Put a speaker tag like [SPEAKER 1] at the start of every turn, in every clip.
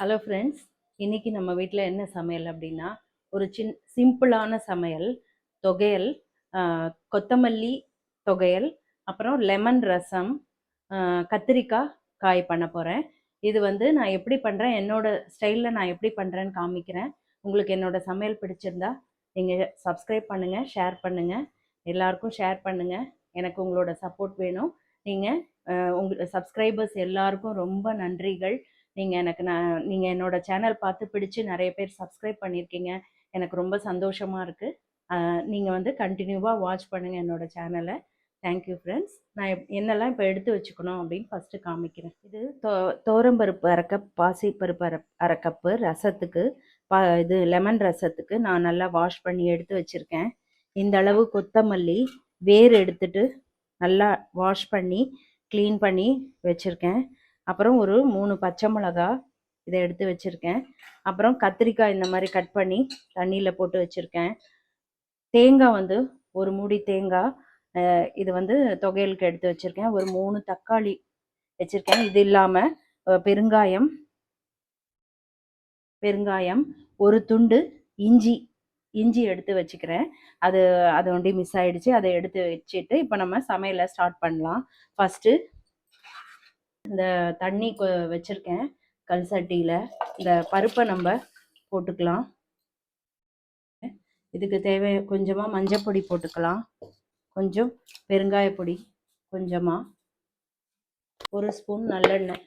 [SPEAKER 1] Hello friends, இன்னைக்கு நம்ம வீட்டில் என்ன சமையல் அப்படின்னா ஒரு சிம்பிளான சமையல். தொகையல், கொத்தமல்லி தொகையல், அப்புறம் லெமன் ரசம், கத்திரிக்காய் காய் பண்ண போகிறேன். இது வந்து நான் எப்படி பண்ணுறேன், என்னோட ஸ்டைலில் நான் எப்படி பண்ணுறேன்னு காமிக்கிறேன். உங்களுக்கு என்னோட சமையல் பிடிச்சிருந்தா நீங்கள் சப்ஸ்கிரைப் பண்ணுங்கள், ஷேர் பண்ணுங்கள், எல்லாருக்கும் ஷேர் பண்ணுங்கள். எனக்கு உங்களோட சப்போர்ட் வேணும். நீங்கள் உங்கள் சப்ஸ்கிரைபர்ஸ் எல்லாருக்கும் ரொம்ப நன்றிகள். நீங்கள் என்னோட சேனல் பார்த்து பிடிச்சு நிறைய பேர் சப்ஸ்கிரைப் பண்ணியிருக்கீங்க. எனக்கு ரொம்ப சந்தோஷமாக இருக்குது. நீங்கள் வந்து கண்டினியூவாக வாட்ச் பண்ணுங்கள் என்னோட சேனலை. Thank you friends. நான் என்னெல்லாம் இப்போ எடுத்து வச்சுக்கணும் அப்படின்னு ஃபஸ்ட்டு காமிக்கிறேன். இது தோரம்பருப்பு அரை கப், பாசிப்பருப்பு அரை கப்பு, ரசத்துக்கு இது லெமன் ரசத்துக்கு நான் நல்லா வாஷ் பண்ணி எடுத்து வச்சுருக்கேன். இந்த அளவு கொத்தமல்லி வேர் எடுத்துட்டு நல்லா வாஷ் பண்ணி க்ளீன் பண்ணி வச்சுருக்கேன். அப்புறம் ஒரு 3 பச்சை மிளகா இதை எடுத்து வச்சுருக்கேன். அப்புறம் கத்திரிக்காய் இந்த மாதிரி கட் பண்ணி தண்ணியில் போட்டு வச்சுருக்கேன். தேங்காய் வந்து ஒரு மூடி தேங்காய், இது வந்து தொகையலுக்கு எடுத்து வச்சுருக்கேன். ஒரு 3 தக்காளி வச்சுருக்கேன். இது இல்லாமல் பெருங்காயம், ஒரு துண்டு இஞ்சி எடுத்து வச்சுக்கிறேன். அது ஒண்டி மிஸ் ஆகிடுச்சு, அதை எடுத்து வச்சுட்டு இப்போ நம்ம சமையலை ஸ்டார்ட் பண்ணலாம். ஃபஸ்ட்டு இந்த தண்ணி வச்சுருக்கேன் கல் சட்டியில். இந்த பருப்பை நம்ம போட்டுக்கலாம். இதுக்கு தேவை கொஞ்சமாக மஞ்சள் பொடி போட்டுக்கலாம், கொஞ்சம் பெருங்காய பொடி, கொஞ்சமாக ஒரு ஸ்பூன் நல்லெண்ணெய்.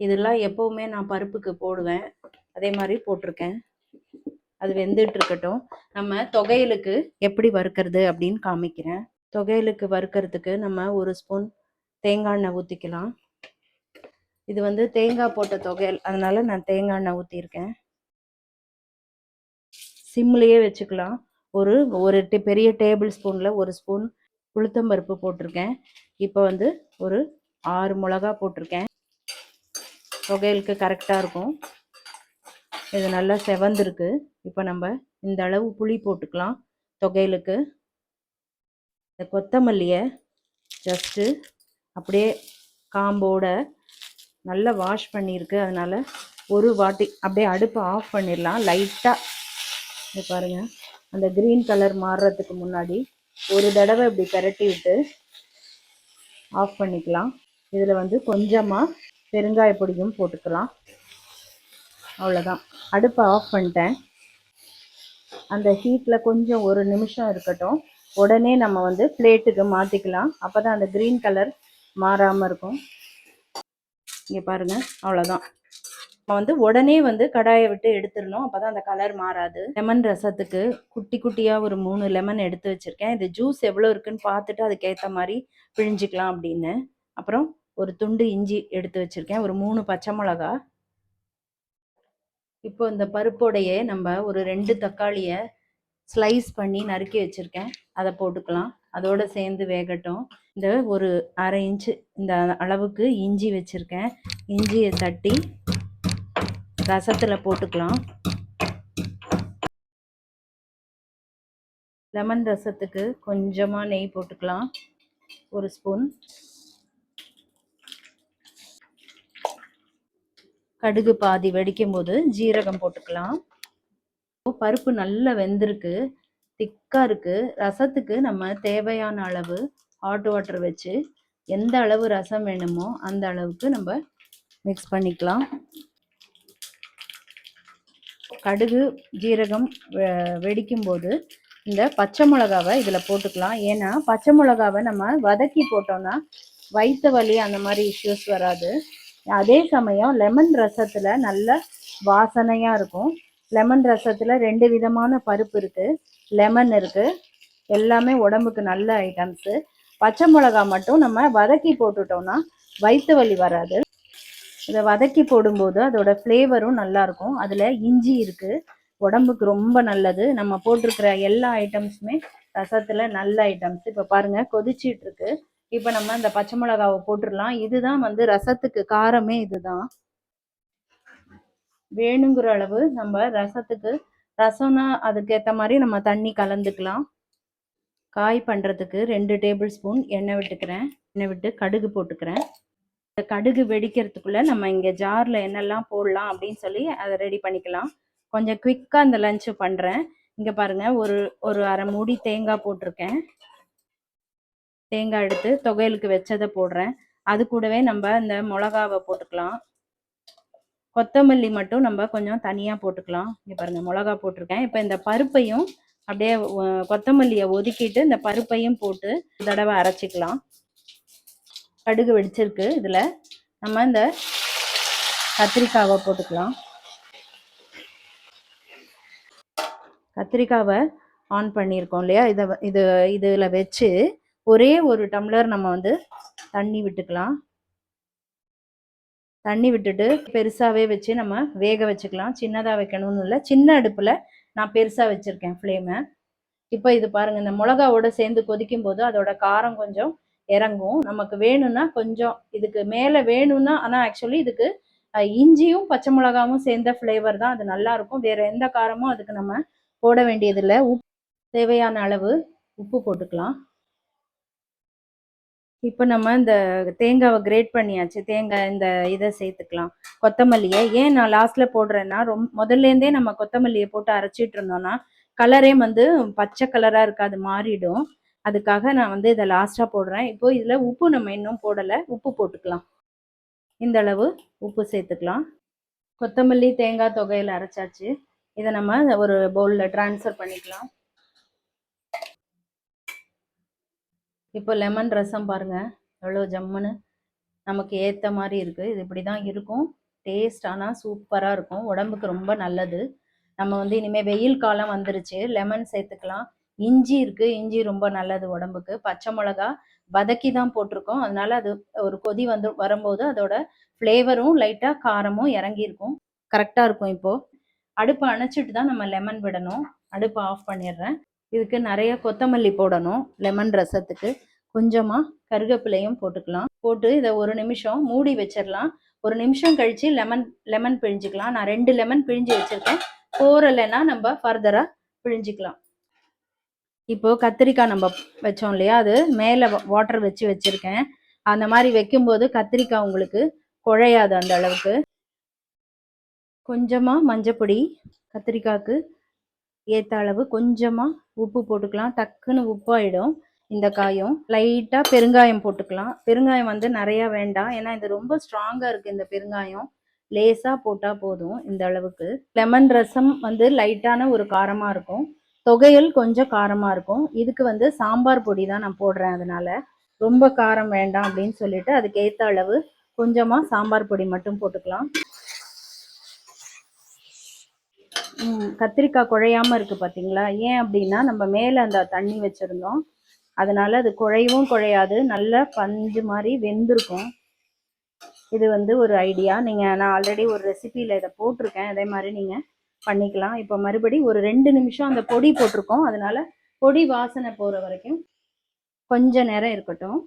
[SPEAKER 1] இதெல்லாம் எப்போவுமே நான் பருப்புக்கு போடுவேன், அதே மாதிரி போட்டிருக்கேன். அது வெந்துட்டு இருக்கட்டும். நம்ம தொகையலுக்கு எப்படி வறுக்கிறது அப்படின்னு காமிக்கிறேன். தொகையலுக்கு வறுக்கிறதுக்கு நம்ம ஒரு ஸ்பூன் தேங்காய் எண்ணெய் ஊற்றிக்கலாம். இது வந்து தேங்காய் போட்ட தொகையல், அதனால நான் தேங்காய் எண்ணெய் ஊற்றிருக்கேன். சிம்லேயே வச்சுக்கலாம். ஒரு பெரிய டேபிள் ஸ்பூனில் ஒரு ஸ்பூன் உளுத்தம்பருப்பு போட்டிருக்கேன். இப்போ வந்து ஒரு 6 மிளகா போட்டிருக்கேன். தொகையலுக்கு கரெக்டாக இருக்கும். இது நல்லா செவந்திருக்கு. இப்போ நம்ம இந்த அளவு புளி போட்டுக்கலாம் தொகையலுக்கு. இந்த கொத்தமல்லியை ஜஸ்ட்டு அப்படியே காம்போட நல்லா வாஷ் பண்ணியிருக்கு, அதனால் ஒரு வாட்டி அப்படியே அடுப்பை ஆஃப் பண்ணிடலாம். லைட்டாக இது பாருங்கள், அந்த க்ரீன் கலர் மாறுறதுக்கு முன்னாடி ஒரு தடவை இப்படி பரட்டி விட்டு ஆஃப் பண்ணிக்கலாம். இதில் வந்து கொஞ்சமாக பெருங்காய பொடியும் போட்டுக்கலாம். அவ்வளோதான், அடுப்பை ஆஃப் பண்ணிட்டேன். அந்த ஹீட்டில் கொஞ்சம் ஒரு நிமிஷம் இருக்கட்டும். உடனே நம்ம வந்து பிளேட்டுக்கு மாற்றிக்கலாம். அப்போ தான் அந்த க்ரீன் கலர் மாறாமல் இருக்கும். இங்கே பாருங்கள், அவ்வளோதான். நம்ம வந்து உடனே வந்து கடாயை விட்டு எடுத்துடணும், அப்போ தான் அந்த கலர் மாறாது. லெமன் ரசத்துக்கு குட்டி குட்டியாக ஒரு 3 லெமன் எடுத்து வச்சுருக்கேன். இது ஜூஸ் எவ்வளோ இருக்குன்னு பார்த்துட்டு அதுக்கேற்ற மாதிரி பிழிஞ்சிக்கலாம் அப்படின்னு. அப்புறம் ஒரு துண்டு இஞ்சி எடுத்து வச்சுருக்கேன், ஒரு 3 பச்சை மிளகா. இப்போ இந்த பருப்போடையே நம்ம ஒரு 2 தக்காளியை ஸ்லைஸ் பண்ணி நறுக்கி வச்சுருக்கேன், அதை போட்டுக்கலாம். அதோடு சேர்ந்து வேகட்டும். இந்த ஒரு அரை இன்ச்சு இந்த அளவுக்கு இஞ்சி வச்சுருக்கேன். இஞ்சியை தட்டி ரசத்தில் போட்டுக்கலாம். லெமன் ரசத்துக்கு கொஞ்சமாக நெய் போட்டுக்கலாம், ஒரு ஸ்பூன். கடுகு பாதி வெடிக்கும் போது ஜீரகம் போட்டுக்கலாம். பருப்பு நல்லா வெந்திருக்கு, திக்காக இருக்குது. ரசத்துக்கு நம்ம தேவையான அளவு ஹாட் வாட்டர் வச்சு எந்த அளவு ரசம் வேணுமோ அந்த அளவுக்கு நம்ம மிக்ஸ் பண்ணிக்கலாம். கடுகு ஜீரகம் வெடிக்கும் போது இந்த பச்சை மிளகாவை இதில் போட்டுக்கலாம். ஏன்னா பச்சை மிளகாவை நம்ம வதக்கி போட்டோம்னா வயிற்று வலி அந்த மாதிரி இஷ்யூஸ் வராது. அதே சமயம் லெமன் ரசத்தில் நல்ல வாசனையாக இருக்கும். லெமன் ரசத்தில் 2 விதமான பருப்பு இருக்குது, லெமன் இருக்குது, எல்லாமே உடம்புக்கு நல்ல ஐட்டம்ஸு. பச்சை மிளகா மட்டும் நம்ம வதக்கி போட்டுட்டோம்னா வயிற்று வலி வராது. இதை வதக்கி போடும்போது அதோட ஃப்ளேவரும் நல்லாயிருக்கும். அதில் இஞ்சி இருக்குது, உடம்புக்கு ரொம்ப நல்லது. நம்ம போட்டிருக்கிற எல்லா ஐட்டம்ஸுமே ரசத்தில் நல்ல ஐட்டம்ஸ். இப்போ பாருங்கள், கொதிச்சிட்ருக்கு. இப்போ நம்ம இந்த பச்சை மிளகாவை போட்டுடலாம். இதுதான் வந்து ரசத்துக்கு காரமே இதுதான். வேணுங்கிற அளவு நம்ம ரசத்துக்கு, ரசம்னா அதுக்கேற்ற மாதிரி நம்ம தண்ணி கலந்துக்கலாம். காய் பண்ணுறதுக்கு 2 டேபிள் ஸ்பூன் எண்ணெய் விட்டுக்கிறேன். எண்ணெய் விட்டு கடுகு போட்டுக்கிறேன். கடுகு வெடிக்கிறதுக்குள்ள நம்ம இங்கே ஜாரில் என்னெல்லாம் போடலாம் அப்படின்னு சொல்லி அதை ரெடி பண்ணிக்கலாம். கொஞ்சம் குவிக்காக இந்த லஞ்சு பண்ணுறேன். இங்கே பாருங்கள், ஒரு அரை மூடி தேங்காய் போட்டிருக்கேன். தேங்காய் எடுத்து தொகையலுக்கு வச்சதை போடுறேன். அது கூடவே நம்ம இந்த மிளகாவை போட்டுக்கலாம். கொத்தமல்லி மட்டும் நம்ம கொஞ்சம் தனியாக போட்டுக்கலாம். இங்கே பாருங்கள், மிளகா போட்டிருக்கேன். இப்போ இந்த பருப்பையும் அப்படியே கொத்தமல்லியை ஒதுக்கிட்டு இந்த பருப்பையும் போட்டு தடவை அரைச்சிக்கலாம். கடுகு வெடிச்சிருக்கு. இதில் நம்ம இந்த கத்திரிக்காவை போட்டுக்கலாம். கத்திரிக்காவை ஆன் பண்ணியிருக்கோம் இல்லையா, இதில் வச்சு ஒரே ஒரு டம்ளர் நம்ம வந்து தண்ணி விட்டுக்கலாம். தண்ணி விட்டுட்டு பெருசாகவே வச்சு நம்ம வேக வச்சுக்கலாம். சின்னதாக வைக்கணும்னு இல்லை, சின்ன அடுப்பில் நான் பெருசாக வச்சுருக்கேன் ஃப்ளேமை. இப்போ இது பாருங்கள், இந்த மிளகாவோட சேர்ந்து கொதிக்கும் போது அதோட காரம் கொஞ்சம் இறங்கும். நமக்கு வேணும்னா கொஞ்சம் இதுக்கு மேலே வேணும்னா, ஆனால் ஆக்சுவலி இதுக்கு இஞ்சியும் பச்சை மிளகாவும் சேர்ந்த ஃப்ளேவர் தான் அது நல்லாயிருக்கும். வேறு எந்த காரமும் அதுக்கு நம்ம போட வேண்டியதில்லை. தேவையான அளவு உப்பு போட்டுக்கலாம். இப்போ நம்ம இந்த தேங்காவை கிரேட் பண்ணியாச்சு. தேங்காய் இந்த இதை சேர்த்துக்கலாம். கொத்தமல்லியை ஏன் நான் லாஸ்ட்டில் போடுறேன்னா, முதல்லேருந்தே நம்ம கொத்தமல்லியை போட்டு அரைச்சிட்டு இருந்தோம்னா கலரே வந்து பச்சை கலராக இருக்காது, மாறிடும். அதுக்காக நான் வந்து இதை லாஸ்ட்டாக போடுறேன். இப்போ இதில் உப்பு நம்ம இன்னும் போடலை, உப்பு போட்டுக்கலாம். இந்த அளவு உப்பு சேர்த்துக்கலாம். கொத்தமல்லி தேங்காய் தொகையில் அரைச்சாச்சு. இதை நம்ம ஒரு பவுலில் ட்ரான்ஸ்ஃபர் பண்ணிக்கலாம். இப்போ லெமன் ரசம் பாருங்கள் எவ்வளோ ஜம்முன்னு நமக்கு ஏற்ற மாதிரி இருக்குது. இது இப்படி தான் இருக்கும் டேஸ்ட். ஆனால் சூப்பராக இருக்கும், உடம்புக்கு ரொம்ப நல்லது. நம்ம வந்து இனிமேல் வெயில் காலம் வந்துருச்சு, லெமன் சேர்த்துக்கலாம். இஞ்சி இருக்குது, இஞ்சி ரொம்ப நல்லது உடம்புக்கு. பச்சை மிளகா வதக்கி தான் போட்டிருக்கோம், அதனால அது ஒரு கொதி வரும்போது அதோட ஃப்ளேவரும் லைட்டாக காரமும் இறங்கியிருக்கும், கரெக்டாக இருக்கும். இப்போது அடுப்பை அணைச்சிட்டு தான் நம்ம லெமன் விடணும். அடுப்பை ஆஃப் பண்ணிடுறேன். இதுக்கு நிறைய கொத்தமல்லி போடணும். லெமன் ரசத்துக்கு கொஞ்சமாக கருவேப்பிலையும் போட்டுக்கலாம். போட்டு இதை ஒரு நிமிஷம் மூடி வச்சிடலாம். ஒரு நிமிஷம் கழித்து லெமன் பிழிஞ்சிக்கலாம். நான் 2 லெமன் பிழிஞ்சு வச்சுருக்கேன். போறலைன்னா நம்ம ஃபர்தராக பிழிஞ்சிக்கலாம். இப்போது கத்திரிக்காய் நம்ம வச்சோம் இல்லையா, அது மேலே வாட்டர் வச்சு வச்சுருக்கேன். அந்த மாதிரி வைக்கும்போது கத்திரிக்காய் உங்களுக்கு குழையாது அந்த அளவுக்கு. கொஞ்சமாக மஞ்சப்பொடி, கத்திரிக்காய்க்கு ஏற்ற அளவு கொஞ்சமாக உப்பு போட்டுக்கலாம். டக்குன்னு உப்பாயிடும் இந்த காயும். லைட்டாக பெருங்காயம் போட்டுக்கலாம். பெருங்காயம் வந்து நிறையா வேண்டாம், ஏன்னா இது ரொம்ப ஸ்ட்ராங்காக இருக்குது. இந்த பெருங்காயம் லேசாக போட்டால் போதும். இந்த அளவுக்கு லெமன் ரசம் வந்து லைட்டான ஒரு காரமாக இருக்கும். தொகையல் கொஞ்சம் காரமாக இருக்கும். இதுக்கு வந்து சாம்பார் பொடி தான் நான் போடுறேன், அதனால ரொம்ப காரம் வேண்டாம் அப்படின்னு சொல்லிட்டு அதுக்கு ஏற்ற அளவு கொஞ்சமாக சாம்பார் பொடி மட்டும் போட்டுக்கலாம். கத்திரிக்காய் குழையாமல் இருக்குது பார்த்தீங்களா? ஏன் அப்படின்னா நம்ம மேலே அந்த தண்ணி வச்சுருந்தோம், அதனால் அது குழையவும் குழையாது, நல்லா பஞ்சு மாதிரி வெந்திருக்கும். இது வந்து ஒரு ஐடியா. நான் ஆல்ரெடி ஒரு ரெசிபியில் இதை போட்டிருக்கேன், அதே மாதிரி நீங்கள் பண்ணிக்கலாம். இப்போ மறுபடி ஒரு 2 நிமிஷம் அந்த பொடி போட்டிருக்கோம், அதனால் பொடி வாசனை போகிற வரைக்கும் கொஞ்ச நேரம் இருக்கட்டும்.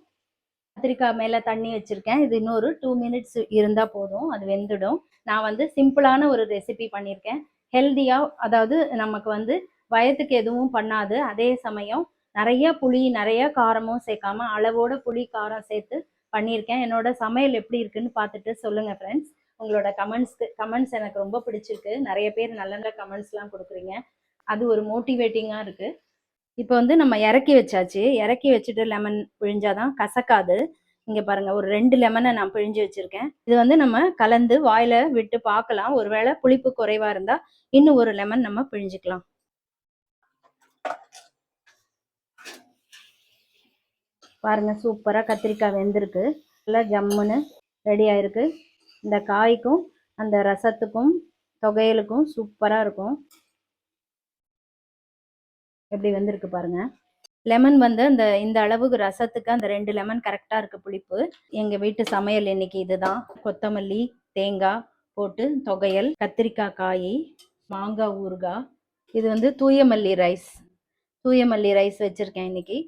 [SPEAKER 1] கத்திரிக்காய் மேலே தண்ணி வச்சுருக்கேன். இது இன்னொரு 2 மினிட்ஸ் இருந்தால் போதும், அது வெந்துடும். நான் வந்து சிம்பிளான ஒரு ரெசிபி பண்ணியிருக்கேன், ஹெல்த்தியாக. அதாவது நமக்கு வந்து வயத்துக்கு எதுவும் பண்ணாது, அதே சமயம் நிறைய புளி நிறைய காரமும் சேர்க்காம அளவோட புளி காரம் சேர்த்து பண்ணியிருக்கேன். என்னோட சமையல் எப்படி இருக்குன்னு பார்த்துட்டு சொல்லுங்கள் ஃப்ரெண்ட்ஸ். உங்களோட கமெண்ட்ஸ் எனக்கு ரொம்ப பிடிச்சிருக்கு. நிறைய பேர் நல்ல நல்ல கமெண்ட்ஸ்லாம் கொடுக்குறீங்க, அது ஒரு மோட்டிவேட்டிங்காக இருக்குது. இப்போ வந்து நம்ம இறக்கி வச்சாச்சு. இறக்கி வச்சுட்டு லெமன் பிழிஞ்சாதான் கசக்காது. இங்கே பாருங்கள், ஒரு 2 லெமனை நான் பிழிஞ்சு வச்சுருக்கேன். இது வந்து நம்ம கலந்து வாயில் விட்டு பார்க்கலாம். ஒருவேளை புளிப்பு குறைவாக இருந்தால் இன்னும் ஒரு லெமன் நம்ம பிழிஞ்சிக்கலாம். பாருங்கள், சூப்பராக கத்திரிக்காய் வெந்திருக்கு, நல்லா ஜம்முன்னு ரெடி ஆயிருக்கு. இந்த காய்க்கும் அந்த ரசத்துக்கும் தொகையலுக்கும் சூப்பராக இருக்கும். எப்படி வெந்திருக்கு பாருங்கள். லெமன் வந்து இந்த அளவுக்கு ரசத்துக்கு அந்த 2 லெமன் கரெக்டாக இருக்குது புளிப்பு. எங்கள் வீட்டு சமையல் இன்னைக்கு இதுதான். கொத்தமல்லி தேங்காய் போட்டு தொகையல், கத்திரிக்காய் காய், மாங்காய் ஊறுகாய். இது வந்து தூயமல்லி ரைஸ் வச்சுருக்கேன் இன்னைக்கு.